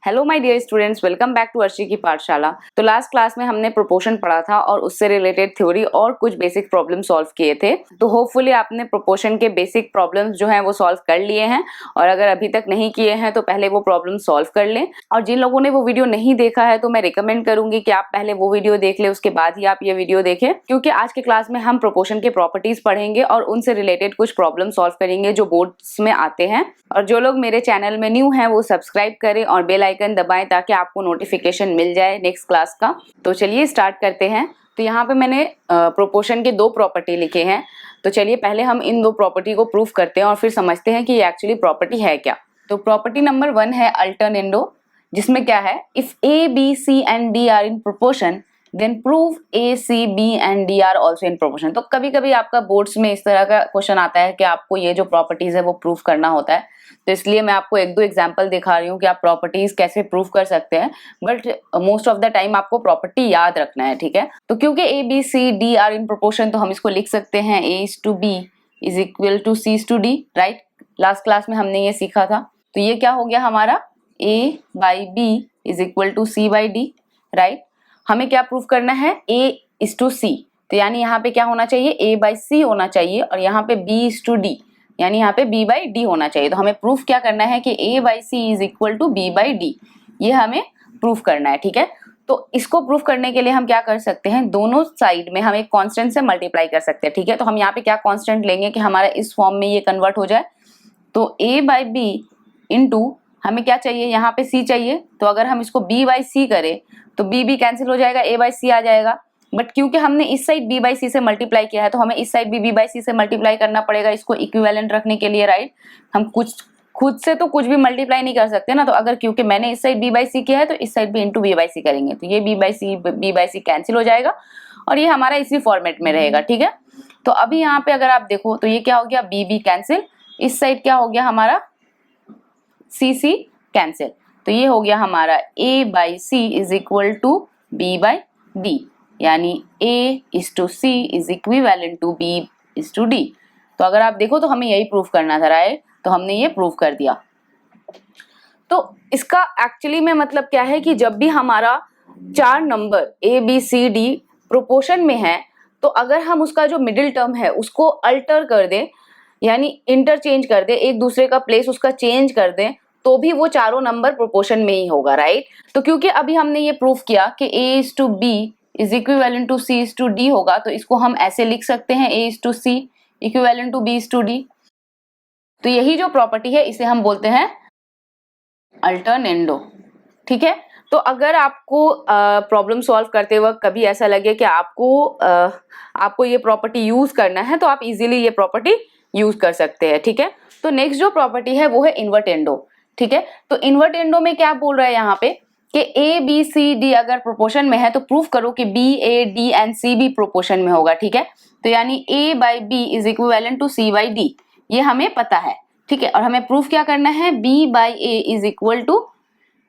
Hello my dear students, welcome back to Arshi की पाठशाला। तो लास्ट क्लास में हमने प्रोपोर्शन पढ़ा था और उससे रिलेटेड थ्योरी और कुछ बेसिक प्रॉब्लम सॉल्व किए थे। तो होपफुली आपने प्रोपोर्शन के बेसिक प्रॉब्लम्स जो हैं वो सॉल्व कर लिए हैं, और अगर अभी तक नहीं किए हैं तो पहले वो प्रॉब्लम सॉल्व कर लें। और जिन लोगों ने वो वीडियो नहीं देखा है तो मैं रिकमेंड करूंगी कि आप पहले वो वीडियो देख ले, उसके बाद ही आप ये वीडियो देखें, क्योंकि आज के क्लास में हम प्रोपोर्शन के प्रॉपर्टीज पढ़ेंगे और उनसे रिलेटेड कुछ प्रॉब्लम सॉल्व करेंगे जो बोर्ड्स में आते हैं। और जो लोग मेरे चैनल में न्यू हैं वो सब्सक्राइब करें और बेल आइकन दबाएं ताकि आपको नोटिफिकेशन मिल जाए नेक्स्ट क्लास का। तो चलिए स्टार्ट करते हैं। तो यहाँ पे मैंने प्रोपोर्शन के दो प्रॉपर्टी लिखे हैं। तो चलिए पहले हम इन दो प्रॉपर्टी को प्रूफ करते हैं और फिर समझते हैं कि ये एक्चुअली प्रॉपर्टी है क्या। तो प्रॉपर्टी नंबर 1 है अल्टरनेंडो, जिसमें क्या है, if A B C and D are in proportion then prove A C B and D are also in proportion. तो कभी कभी आपका बोर्ड्स में इस तरह का क्वेश्चन आता है कि आपको ये जो प्रॉपर्टीज है वो प्रूफ करना होता है। तो इसलिए मैं आपको एक दो एग्जांपल दिखा रही हूँ कि आप प्रॉपर्टीज कैसे प्रूफ कर सकते हैं, but most of the time आपको प्रॉपर्टी याद रखना है, ठीक है। तो क्योंकि A B C D are in proportion, तो हम इसको लिख सकते हैं A is to B is equal to C is to D, right. Last class में हमने ये सीखा था। तो ये क्या हो गया हमारा, A by B is equal to C by D, right. हमें क्या प्रूफ करना है, ए इज टू सी, तो यानी यहाँ पे क्या होना चाहिए, ए बाई सी होना चाहिए, और यहाँ पे बी इज टू डी यानी यहाँ पे बी बाई डी होना चाहिए। तो हमें प्रूफ क्या करना है कि A by C is equal to B by D, ये हमें प्रूफ करना है, ठीक है। तो इसको प्रूफ करने के लिए हम क्या कर सकते हैं, दोनों साइड में हम एक कांस्टेंट से मल्टीप्लाई कर सकते हैं, ठीक है। तो हम यहाँ पे क्या कांस्टेंट लेंगे कि हमारा इस फॉर्म में ये कन्वर्ट हो जाए। तो ए बाई बी इंटू हमें क्या चाहिए, यहाँ पे सी चाहिए, तो अगर हम इसको बी बाई सी करें तो बी बी कैंसिल हो जाएगा, ए बाई सी आ जाएगा। बट क्योंकि हमने इस साइड बी बाई सी से मल्टीप्लाई किया है तो हमें इस साइड भी बी बाई सी से मल्टीप्लाई करना पड़ेगा इसको इक्विवेलेंट रखने के लिए, राइट। हम कुछ खुद से तो कुछ भी मल्टीप्लाई नहीं कर सकते ना, तो अगर क्योंकि मैंने इस साइड बी बाई सी किया है तो इस साइड भी इंटू बी बाई सी करेंगे, तो ये बी बाई सी कैंसिल हो जाएगा और ये हमारा इसी फॉर्मेट में रहेगा, ठीक है। तो अभी यहाँ पे अगर आप देखो तो ये क्या हो गया, बी बी कैंसिल, इस साइड क्या हो गया हमारा, सी सी कैंसिल। तो ये हो गया हमारा a by C is equal to B by D, यानी a is to C is equivalent to b is to d। तो अगर आप देखो तो हमें यही प्रूफ करना था, राइट। तो हमने ये प्रूफ कर दिया। तो इसका एक्चुअली में मतलब क्या है कि जब भी हमारा चार number a b c d proportion में है, तो अगर हम उसका जो मिडिल टर्म है उसको अल्टर कर दें, यानी इंटरचेंज कर दे, एक दूसरे का प्लेस उसका चेंज कर दें, तो भी वो चारों नंबर प्रोपोर्शन में ही होगा, राइट। तो क्योंकि अभी हमने ये प्रूफ किया कि a is to B is equivalent to C is to D होगा, तो इसको हम ऐसे लिख सकते हैं a is to C equivalent to b is to D. तो यही जो प्रॉपर्टी है इसे हम बोलते हैं अल्टरनेंडो, ठीक है। तो अगर आपको प्रॉब्लम सॉल्व करते वक्त कभी ऐसा लगे कि आपको ये प्रॉपर्टी यूज करना है, तो आप इजीली ये प्रॉपर्टी यूज कर सकते हैं, ठीक है। तो नेक्स्ट जो प्रॉपर्टी है वो है इन्वर्टेंडो, ठीक है। तो इन्वर्टेंडो में क्या बोल रहा है यहाँ पे कि ए बी सी डी अगर प्रोपोर्शन में है तो प्रूफ करो कि B A D and C भी प्रोपोर्शन में होगा, ठीक है। तो यानी A by B is equivalent to C by D, ये हमें पता है, ठीक है। और हमें प्रूफ क्या करना है, B by A is equal to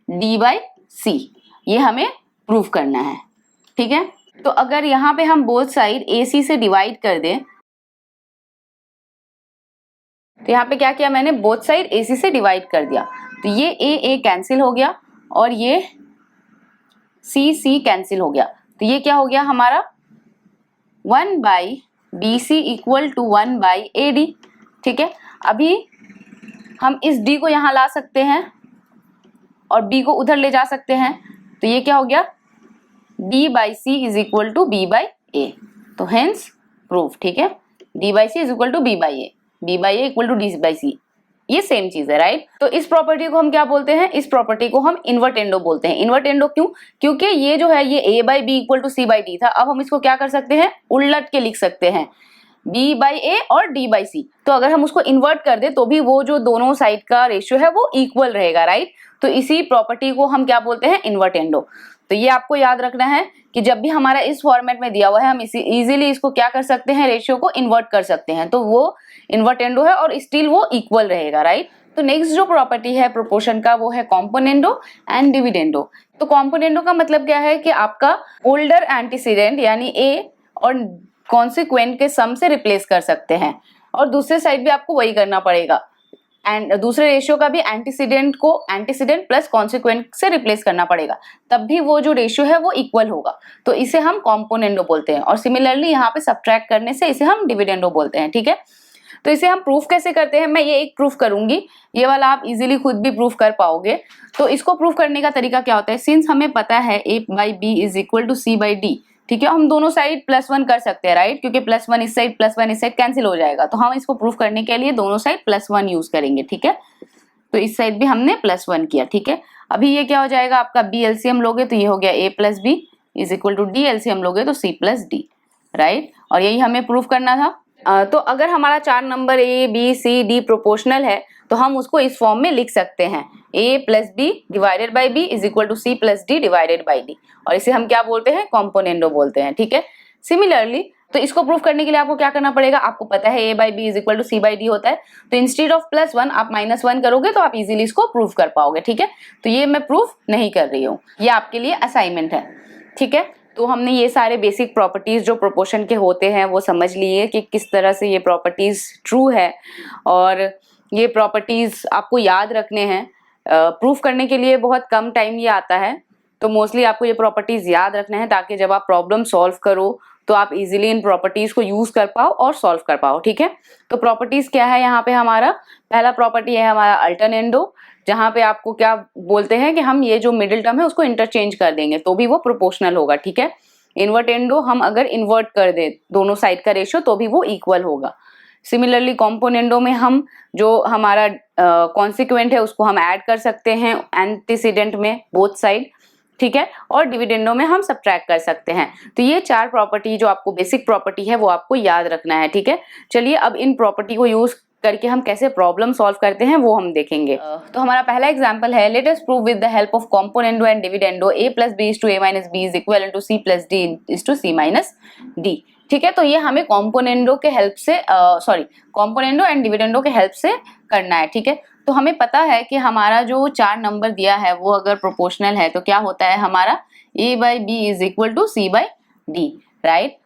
D by C, ये हमें प्रूफ करना है, ठीक है। तो अगर यहाँ पे हम बोथ साइड ए सी से डिवाइड कर दें, तो यहाँ पे क्या किया मैंने, बोथ साइड ए सी से डिवाइड कर दिया, तो ये ए कैंसिल हो गया और ये सी सी कैंसिल हो गया। तो ये क्या हो गया हमारा, 1 by B C equal to 1 by A D, ठीक है। अभी हम इस डी को यहाँ ला सकते हैं और बी को उधर ले जा सकते हैं, तो ये क्या हो गया, D by C is equal to B by A. तो हेंस प्रूफ, ठीक है, D by C is equal to B by A, B by A equal to D by C, ये सेम चीज है, राइट। तो इस प्रॉपर्टी को हम क्या बोलते हैं, इस प्रॉपर्टी को हम इन्वर्टेंडो बोलते हैं। इन्वर्टेंडो क्यों, क्योंकि ये जो है ये a by B equal to C by D था, अब हम इसको क्या कर सकते हैं, उलट के लिख सकते हैं, b बाई ए और d बाई सी। तो अगर हम उसको इन्वर्ट कर दे तो भी वो जो दोनों साइड का रेशियो है वो इक्वल रहेगा, राइट। तो इसी प्रॉपर्टी को हम क्या बोलते हैं, इन्वर्टेंडो। तो ये आपको याद रखना है कि जब भी हमारा इस फॉर्मेट में दिया हुआ है हम इजीली इसको क्या कर सकते हैं, रेशियो को इन्वर्ट कर सकते हैं, तो वो इन्वर्टेंडो है और स्टिल वो इक्वल रहेगा, राइट। तो नेक्स्ट जो प्रॉपर्टी है प्रोपोर्शन का वो है कॉम्पोनेंडो एंड डिविडेंडो। तो कॉम्पोनेंडो का मतलब क्या है कि आपका ओल्डर एंटीसीडेंट यानी ए और कॉन्सिक्वेंट के सम से रिप्लेस कर सकते हैं, और दूसरे साइड भी आपको वही करना पड़ेगा, एंड दूसरे रेशियो का भी एंटीसीडेंट को एंटीसीडेंट प्लस कॉन्सिक्वेंट से रिप्लेस करना पड़ेगा, तब भी वो जो रेशियो है वो इक्वल होगा, तो इसे हम कॉम्पोनेंडो बोलते हैं। और सिमिलरली यहाँ पे सब्ट्रैक्ट करने से इसे हम डिविडेंडो बोलते हैं, ठीक है। तो इसे हम प्रूफ कैसे करते हैं, मैं ये एक प्रूफ करूंगी, ये वाला आप इजीली खुद भी प्रूफ कर पाओगे। तो इसको प्रूफ करने का तरीका क्या होता है, सिंस हमें पता है a by B is equal to C by D, ठीक है, हम दोनों साइड +1 कर सकते हैं, राइट, क्योंकि +1 इस साइड +1 इस साइड कैंसिल हो जाएगा, तो हम इसको प्रूफ करने के लिए दोनों साइड +1 यूज करेंगे, ठीक है। तो इस साइड भी हमने +1 किया, ठीक है। अभी ये क्या हो जाएगा, आपका बी एलसीएम लोगे तो ये हो गया a plus B is equal to D LCM लोगे तो c प्लस डी, राइट, और यही हमें प्रूफ करना था। तो अगर हमारा 4 number a b c d proportional है तो हम उसको इस फॉर्म में लिख सकते हैं, a plus B divided by B is equal to c plus D divided by D, और इसे हम क्या बोलते हैं, कॉम्पोनेंडो बोलते हैं, ठीक है। सिमिलरली तो इसको प्रूफ करने के लिए आपको क्या करना पड़ेगा, आपको पता है a by B is equal to c by D होता है, तो इंस्टेड ऑफ +1 आप -1 करोगे तो आप इजीली इसको प्रूफ कर पाओगे, ठीक है। तो ये मैं प्रूफ नहीं कर रही हूँ, ये आपके लिए असाइनमेंट है, ठीक है। तो हमने ये सारे बेसिक प्रॉपर्टीज जो प्रोपोर्शन के होते हैं वो समझ लिए कि किस तरह से ये प्रॉपर्टीज ट्रू है, और ये प्रॉपर्टीज आपको याद रखने हैं। प्रूफ करने के लिए बहुत कम टाइम ये आता है, तो मोस्टली आपको ये प्रॉपर्टीज याद रखना है ताकि जब आप प्रॉब्लम सॉल्व करो तो आप इजीली इन प्रॉपर्टीज को यूज कर पाओ और सॉल्व कर पाओ, ठीक है। तो प्रॉपर्टीज क्या है यहाँ पे, हमारा पहला प्रॉपर्टी है हमारा अल्टरनेंडो, जहाँ पे आपको क्या बोलते हैं कि हम ये जो मिडिल टर्म है उसको इंटरचेंज कर देंगे तो भी वो प्रोपोर्शनल होगा, ठीक है। इन्वर्टेंडो, हम अगर इन्वर्ट कर दे दोनों साइड का रेशियो तो भी वो इक्वल होगा। सिमिलरली कॉम्पोनेंडो में हम जो हमारा कॉन्सिक्वेंट है उसको हम ऐड कर सकते हैं एंटीसीडेंट में बोथ साइड, ठीक है, और डिविडेंडो में हम सब्ट्रैक्ट कर सकते हैं। तो ये 4 प्रॉपर्टी जो आपको बेसिक प्रॉपर्टी है वो आपको याद रखना है, ठीक है। चलिए अब इन प्रॉपर्टी को यूज करके हम कैसे प्रॉब्लम सॉल्व करते हैं वो हम देखेंगे। तो हमारा पहला एग्जांपल है, let us prove with the help of componendo and dividendo a plus B is to a minus B is equal to c plus d is to c minus d, ठीक है। तो ये हमें कॉम्पोनेंडो के help से componendo and dividendo के help से करना है, ठीक है। तो हमें पता है कि हमारा जो 4 नंबर दिया है वो अगर प्रोपोर्शनल है तो क्या होता है, हमारा a by B is equal to c by D, right.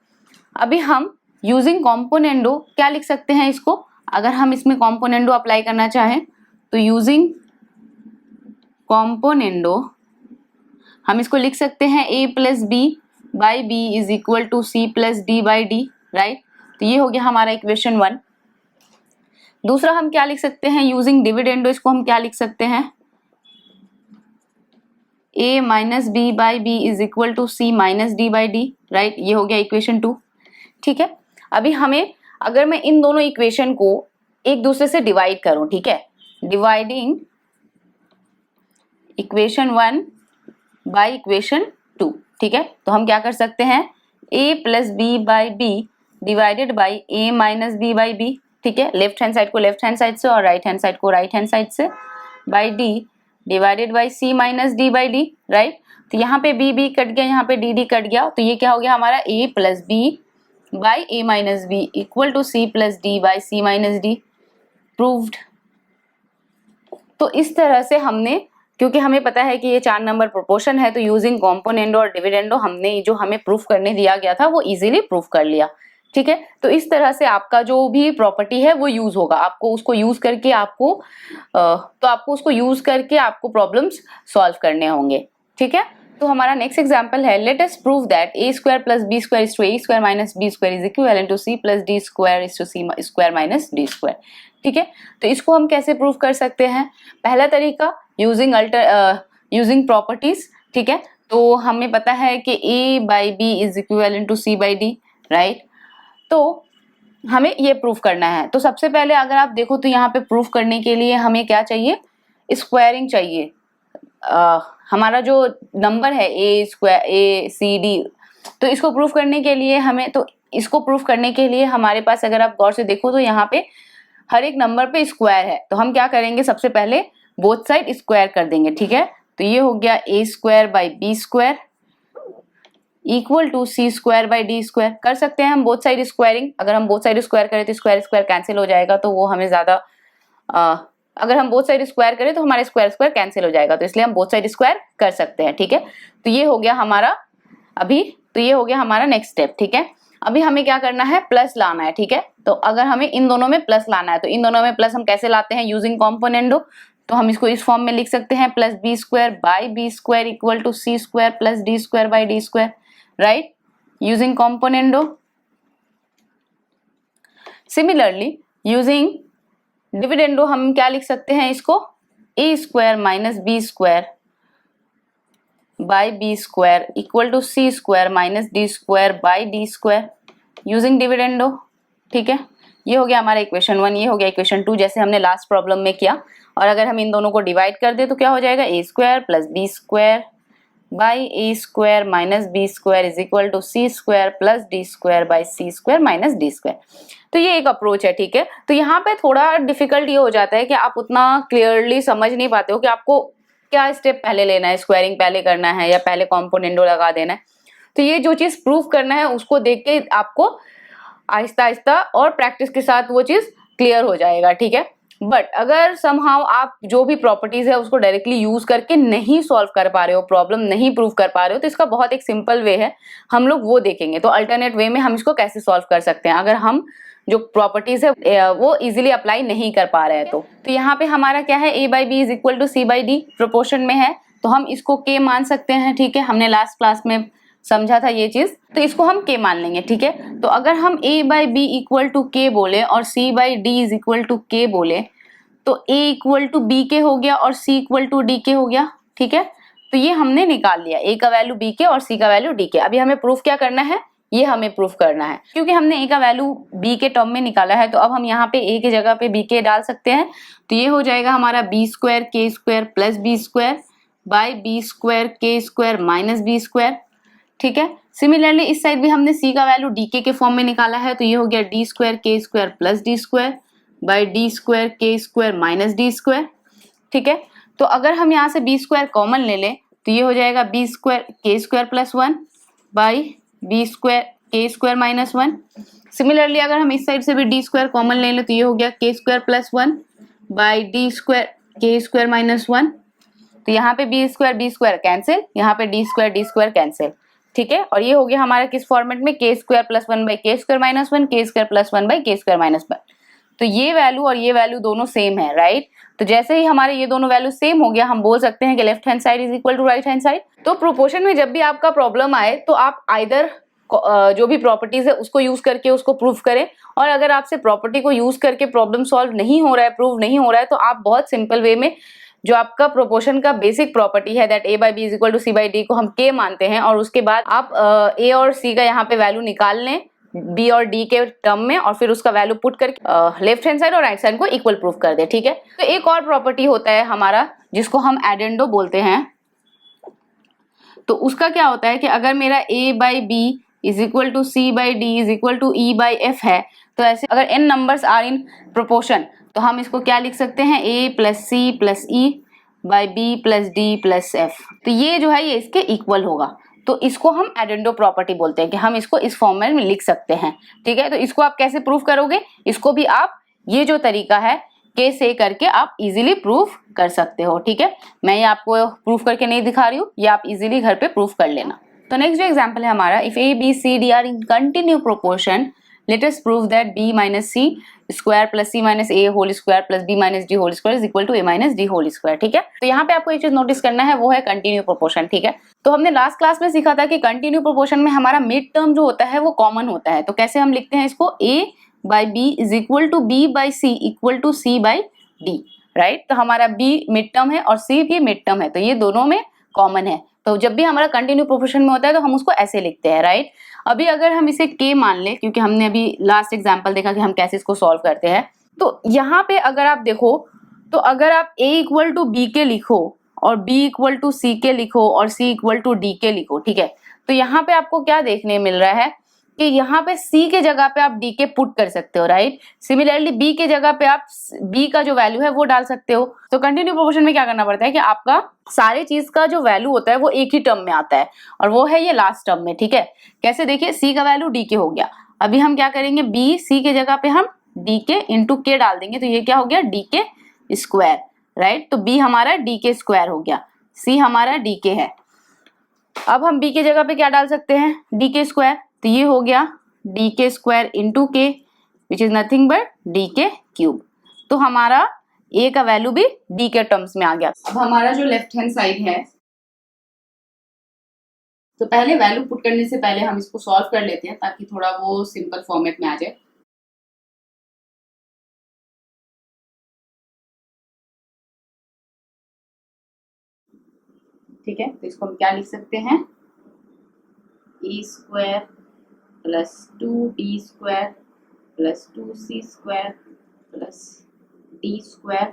अभी हम यूजिंग कॉम्पोनेंडो क्या लिख सकते हैं इसको, अगर हम इसमें कॉम्पोनेंडो अप्लाई करना चाहें तो यूजिंग कॉम्पोनेंडो हम इसको लिख सकते हैं a plus B by B is equal to c plus D by D, right. तो ये हो गया हमारा इक्वेशन 1। दूसरा हम क्या लिख सकते हैं, यूजिंग डिविडेंडो इसको हम क्या लिख सकते हैं, a minus B by B is equal to c minus D by D, right. ये हो गया इक्वेशन 2, ठीक है। अभी हमें अगर मैं इन दोनों इक्वेशन को एक दूसरे से डिवाइड करूं, ठीक है, डिवाइडिंग इक्वेशन 1 बाई इक्वेशन 2, ठीक है, तो हम क्या कर सकते हैं, a plus B by B divided by a minus B by B, ठीक है, लेफ्ट हैंड साइड को लेफ्ट हैंड साइड से और राइट हैंड साइड को राइट हैंड साइड से, by d divided by c minus D by D, right. तो यहाँ पे b कट गया, यहाँ पे d कट गया, तो ये क्या हो गया हमारा a plus B by a minus B equal to c plus D by c minus D, proved. तो इस तरह से हमने, क्योंकि हमें पता है कि ये 4 नंबर प्रोपोर्शन है, तो यूजिंग कॉम्पोनेंडो और डिविडेंडो हमने जो हमें प्रूफ करने दिया गया था वो इजीली प्रूफ कर लिया, ठीक है। तो इस तरह से आपका जो भी प्रॉपर्टी है वो यूज होगा, आपको उसको यूज करके आपको प्रॉब्लम्स सॉल्व करने होंगे, ठीक है। तो हमारा नेक्स्ट एग्जांपल है, let us prove that a square plus B square is to a square minus B square is equivalent to c plus D square is to c square minus D square, ठीक है। तो इसको हम कैसे prove कर सकते हैं, पहला तरीका यूजिंग प्रॉपर्टीज, ठीक है। तो हमें पता है कि a by B is equivalent to c by D, right. तो हमें ये प्रूफ करना है। तो सबसे पहले अगर आप देखो तो यहाँ पे प्रूफ करने के लिए हमें क्या चाहिए, स्क्वायरिंग चाहिए। हमारा जो नंबर है a square a c d, तो इसको प्रूफ करने के लिए हमारे पास अगर आप गौर से देखो तो यहाँ पे हर एक नंबर पे स्क्वायर है, तो हम क्या करेंगे, सबसे पहले बोथ साइड स्क्वायर कर देंगे, ठीक है। तो ये हो गया a square by B square equal to c square by D square. कर सकते हैं हम बोथ साइड स्क्वायरिंग, अगर हम बोथ साइड स्क्वायर करें तो स्क्वायर स्क्वायर कैंसिल हो जाएगा, तो वो हमें ज्यादा अगर हम बोथ साइड स्क्वायर करें तो हमारे स्क्वायर स्क्वायर कैंसिल हो जाएगा, तो इसलिए हम बोथ साइड स्क्वायर कर सकते हैं, ठीक है। तो ये हो गया हमारा नेक्स्ट स्टेप, ठीक है। अभी हमें क्या करना है, प्लस लाना है, ठीक है। तो अगर हमें इन दोनों में प्लस लाना है तो इन दोनों में प्लस हम कैसे लाते हैं, यूजिंग कॉम्पोनेंडो। तो हम इसको इस फॉर्म में लिख सकते हैं, plus B square by B square equal to C square plus D square by D square, right, using componendo. Similarly using dividendo हम क्या लिख सकते हैं इसको, A square minus B square by B square equal to C square minus D square by D square, using dividendo, ठीक है। ये हो गया हमारा इक्वेशन 1, ये हो गया इक्वेशन 2, जैसे हमने लास्ट प्रॉब्लम में किया। और अगर हम इन दोनों को डिवाइड कर दे तो क्या हो जाएगा, A square plus B square by A square minus B square is equal to C square plus D square by C square minus D square. तो ये एक अप्रोच है, ठीक है। तो यहाँ पे थोड़ा डिफिकल्ट ये हो जाता है कि आप उतना क्लियरली समझ नहीं पाते हो कि आपको क्या स्टेप पहले लेना है, स्क्वायरिंग पहले करना है या पहले कॉम्पोनेंडो लगा देना है। तो ये जो चीज प्रूफ करना है उसको देख के आपको आहिस्ता आहिस्ता और प्रैक्टिस के साथ वो चीज क्लियर हो जाएगा, ठीक है। बट अगर समहाउ आप जो भी प्रॉपर्टीज है उसको डायरेक्टली यूज करके नहीं सॉल्व कर पा रहे हो, प्रॉब्लम नहीं प्रूव कर पा रहे हो, तो इसका बहुत एक सिंपल वे है, हम लोग वो देखेंगे। तो अल्टरनेट वे में हम इसको कैसे सॉल्व कर सकते हैं अगर हम जो प्रॉपर्टीज है वो इजीली अप्लाई नहीं कर पा रहे हैं। तो यहाँ पे हमारा क्या है, a by B is equal to C by D proportion में है, तो हम इसको k मान सकते हैं, ठीक है। हमने लास्ट क्लास में समझा था ये चीज, तो इसको हम k मान लेंगे, ठीक है। तो अगर हम a by B equal to k बोले और c by D is equal to k बोले तो a इक्वल टू बी के हो गया और c इक्वल टू डी के हो गया, ठीक है। तो ये हमने निकाल लिया, a का वैल्यू b के और c का वैल्यू d के। अभी हमें प्रूफ क्या करना है, ये हमें प्रूफ करना है, क्योंकि हमने a का वैल्यू b के टर्म में निकाला है। तो अब हम यहाँ पे a की जगह पे b के डाल सकते हैं। तो ये हो जाएगा हमारा B square K square plus B square by B square K square minus B square, ठीक है। सिमिलरली इस साइड भी हमने c का वैल्यू डी के फॉर्म में निकाला है, तो ये हो गया D square K square plus D square by D square K square minus D square, ठीक है। तो अगर हम यहाँ से बी स्क्वायर कॉमन ले लें तो ये हो जाएगा B square K square plus 1 by B square K square minus 1। Similarly अगर हम इस साइड से भी डी स्क्वायर कॉमन ले लें तो ये हो गया के square plus 1 by D square K square minus 1। तो यहाँ पे बी स्क्वायर कैंसिल, यहाँ पे डी स्क्वायर कैंसिल, ठीक है। और ये हो गया हमारा किस फॉर्मेट में, के स्क्वायर प्लस 1 बाई के स्क्वायर माइनस 1, के स्क्वायर प्लस 1 बाई के स्क्वायर माइनस 1। तो ये वैल्यू और ये वैल्यू दोनों सेम है, राइट। तो जैसे ही हमारे ये दोनों वैल्यू सेम हो गया, हम बोल सकते हैं कि left hand side is equal to right hand side. तो प्रोपोर्शन में जब भी आपका प्रॉब्लम आए तो आप आइदर जो भी प्रॉपर्टीज है उसको यूज करके उसको प्रूव करें, और अगर आपसे प्रॉपर्टी को यूज करके प्रॉब्लम सॉल्व नहीं हो रहा है, प्रूव नहीं हो रहा है, तो आप बहुत सिंपल वे में जो आपका प्रोपोर्शन का बेसिक प्रॉपर्टी है that a by B is equal to C by D को हम k मानते हैं, और उसके बाद आप a और c का यहाँ पे वैल्यू निकाल लें b और d के टर्म में, और फिर उसका वैल्यू पुट करके लेफ्ट हैंड साइड और राइट साइड को इक्वल प्रूफ कर दे, ठीक है। तो एक और प्रॉपर्टी होता है हमारा जिसको हम एडेंडो बोलते हैं। तो उसका क्या होता है कि अगर मेरा a by B is equal to C by D is equal to e by F है, तो ऐसे अगर n numbers are in proportion तो हम इसको क्या लिख सकते हैं, a plus C plus E by B plus D plus F. तो ये जो है ये इसके इक्वल होगा, तो इसको हम एडेंडो प्रॉपर्टी बोलते हैं कि हम इसको इस फॉर्मेट में लिख सकते हैं, ठीक है। तो इसको आप कैसे प्रूफ करोगे, इसको भी आप ये जो तरीका है के से करके आप इजीली प्रूफ कर सकते हो, ठीक है। मैं ये आपको प्रूफ करके नहीं दिखा रही हूँ, ये आप इजीली घर पे प्रूफ कर लेना। तो नेक्स्ट जो एग्जांपल है हमारा, if A B C D are in continue proportion let us prove that b minus C square plus C minus A whole square plus b minus D whole square is equal to a minus D whole square, ठीक है। तो यहाँ पे आपको एक चीज notice करना है, वो है कंटिन्यू प्रोपोर्शन, ठीक है। तो हमने लास्ट क्लास में सीखा था कि कंटिन्यू प्रोपोर्शन में हमारा मिड टर्म जो होता है वो कॉमन होता है। तो कैसे हम लिखते हैं इसको, a by B is equal to b by C equal to c by D, right. तो हमारा b मिड टर्म है और c भी मिड टर्म है, तो ये दोनों में कॉमन है। तो जब भी हमारा कंटिन्यू प्रोपोर्शन में होता है तो हम उसको ऐसे लिखते हैं, राइट। अभी अगर हम इसे k मान ले, क्योंकि हमने अभी लास्ट एग्जांपल देखा कि हम कैसे इसको सॉल्व करते हैं, तो यहाँ पे अगर आप देखो तो अगर आप a इक्वल टू बी के लिखो और b इक्वल टू सी के लिखो और c इक्वल टू डी के लिखो, ठीक है। तो यहाँ पे आपको क्या देखने मिल रहा है कि यहाँ पे c के जगह पे आप d के पुट कर सकते हो, राइट। सिमिलरली b के जगह पे आप b का जो वैल्यू है वो डाल सकते हो। तो कंटिन्यू प्रोपोर्शन में क्या करना पड़ता है कि आपका सारे चीज का जो वैल्यू होता है वो एक ही टर्म में आता है, और वो है ये लास्ट टर्म में, ठीक है। कैसे, देखिए c का वैल्यू d के हो गया, अभी हम क्या करेंगे b c के जगह पे हम d के इंटू के डाल देंगे, तो ये क्या हो गया d के स्क्वायर, राइट। तो b हमारा d के स्क्वायर हो गया, c हमारा d के है। अब हम b के जगह पे क्या डाल सकते हैं, d के स्क्वायर, तो ये हो गया डी के स्क्वायर इंटू के which is nothing but D के क्यूब। तो हमारा ए का वैल्यू भी डी के टर्म्स में आ गया। अब हमारा जो लेफ्ट हैंड साइड है, तो पहले वैल्यू पुट करने से पहले हम इसको सॉल्व कर लेते हैं ताकि थोड़ा वो सिंपल फॉर्मेट में आ जाए। ठीक है, तो इसको हम क्या लिख सकते हैं, A square plus 2b square plus 2c square plus D square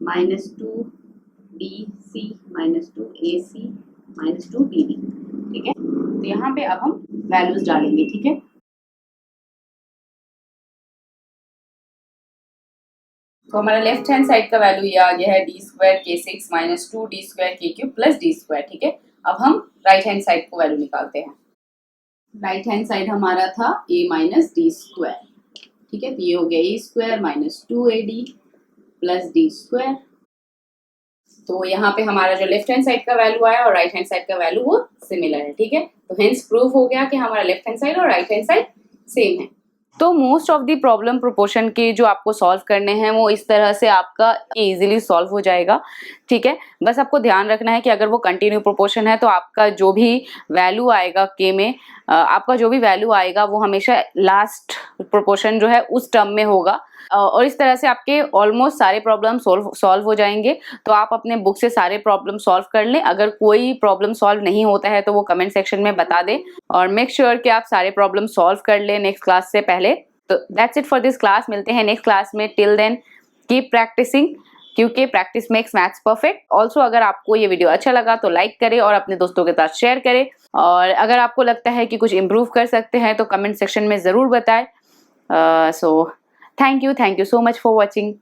minus 2bc minus 2ac minus 2bb। ठीक है, तो यहाँ पे अब हम वैल्यूज डालेंगे। ठीक है, तो हमारा लेफ्ट हैंड साइड का वैल्यू ये आ गया है डी स्क्वायर के सिक्स माइनस 2d स्क्वायर के क्यूब प्लस डी स्क्वायर। ठीक है, अब हम राइट हैंड साइड को वैल्यू निकालते हैं। राइट हैंड साइड हमारा था a माइनस डी स्क्वायर। ठीक है, तो ये हो गया a square minus 2ad plus D square. तो यहाँ पे हमारा जो लेफ्ट हैंड साइड का वैल्यू आया और राइट हैंड साइड का वैल्यू वो सिमिलर है। ठीक है, तो हेंस प्रूव हो गया कि हमारा लेफ्ट हैंड साइड और राइट हैंड साइड सेम है। तो most of the problem proportion के जो आपको सॉल्व करने हैं वो इस तरह से आपका इजीली सॉल्व हो जाएगा। ठीक है, बस आपको ध्यान रखना है कि अगर वो कंटिन्यू प्रोपोर्शन है तो आपका जो भी वैल्यू आएगा के में, आपका जो भी वैल्यू आएगा वो हमेशा लास्ट प्रोपोर्शन जो है उस टर्म में होगा। और इस तरह से आपके ऑलमोस्ट सारे प्रॉब्लम सॉल्व हो जाएंगे। तो आप अपने बुक से सारे प्रॉब्लम सॉल्व कर लें। अगर कोई प्रॉब्लम सॉल्व नहीं होता है तो वो कमेंट सेक्शन में बता दें और मेक श्योर कि आप सारे प्रॉब्लम सॉल्व कर लें नेक्स्ट क्लास से पहले। तो that's it for this class. मिलते हैं नेक्स्ट क्लास में। टिल देन कीप प्रैक्टिसिंग, क्योंकि practice makes maths perfect. Also अगर आपको ये वीडियो अच्छा लगा तो लाइक करें और अपने दोस्तों के साथ शेयर करें। और अगर आपको लगता है कि कुछ इम्प्रूव कर सकते हैं तो कमेंट सेक्शन में ज़रूर बताएं। सो thank you so much for watching.